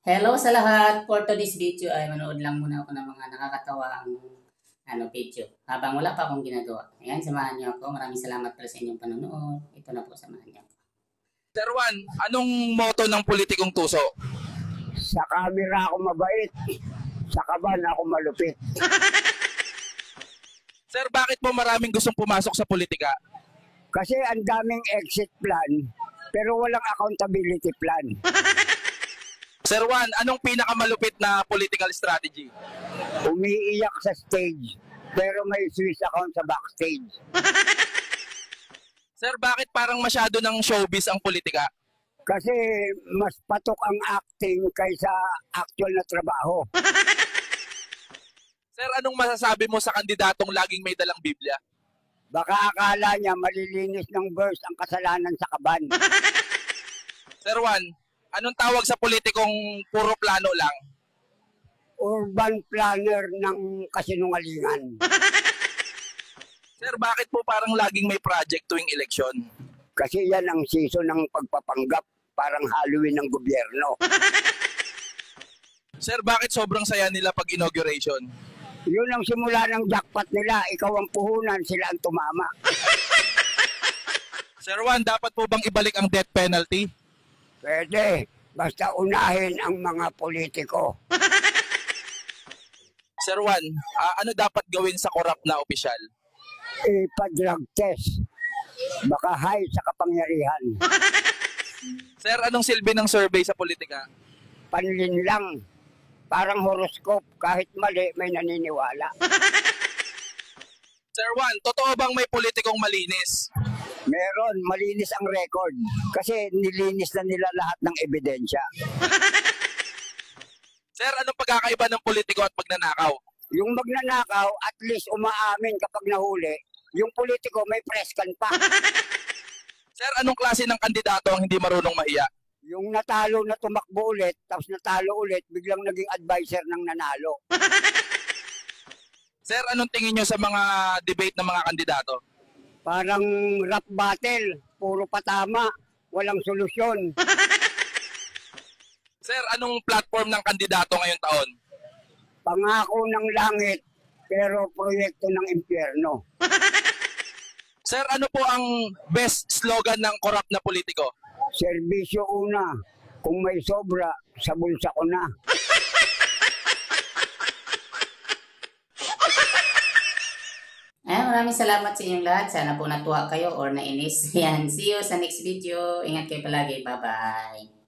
Hello sa lahat! For today's video ay manood lang muna ako ng mga nakakatawang video. Habang wala pa akong ginagawa. Ayan, samahan niyo ako. Maraming salamat pala sa inyong panonood. Ito na po, samahan niyo ako. Sir Juan, anong motto ng politikong tuso? Sa camera ako mabait, sa kaban ako malupit. Sir, bakit po maraming gustong pumasok sa politika? Kasi ang daming exit plan, pero walang accountability plan. Sir Juan, anong pinakamalupit na political strategy? Umiiyak sa stage, pero may Swiss account sa backstage. Sir, bakit parang masyado ng showbiz ang politika? Kasi mas patok ang acting kaysa actual na trabaho. Sir, anong masasabi mo sa kandidatong laging may dalang Biblia? Baka akala niya malilinis ng verse ang kasalanan sa kaban. Sir Juan, anong tawag sa politikong puro plano lang? Urban planner ng kasinungalingan. Sir, bakit po parang laging may project tuwing eleksyon? Kasi yan ang season ng pagpapanggap, parang Halloween ng gobyerno. Sir, bakit sobrang saya nila pag inauguration? Yun ang simula ng jackpot nila, ikaw ang puhunan, sila ang tumama. Sir Juan, dapat po bang ibalik ang death penalty? Pwede, basta unahin ang mga politiko. Sir Juan, ano dapat gawin sa corrupt na opisyal? Ipa-drug test, baka high sa kapangyarihan. Sir, anong silbi ng survey sa politika? Panlin lang, parang horoscope, kahit mali may naniniwala. Sir Juan, totoo bang may politikong malinis? Meron, malinis ang record, kasi nilinis na nila lahat ng ebidensya. Sir, anong pagkakaiba ng politiko at magnanakaw? Yung magnanakaw, at least umaamin kapag nahuli. Yung politiko may press can pa. Sir, anong klase ng kandidato ang hindi marunong mahiya? Yung natalo na tumakbo ulit, tapos natalo ulit, biglang naging advisor ng nanalo. Sir, anong tingin nyo sa mga debate ng mga kandidato? Parang rap battle, puro patama, walang solusyon. Sir, anong platform ng kandidato ngayong taon? Pangako ng langit, pero proyekto ng impyerno. Sir, ano po ang best slogan ng corrupt na politiko? Serbisyo una, kung may sobra, sa bulsa ko na. Maraming salamat sa inyong lahat. Sana po natuwa kayo or nainis. Yan, see you sa next video. Ingat kayo palagi. Bye-bye.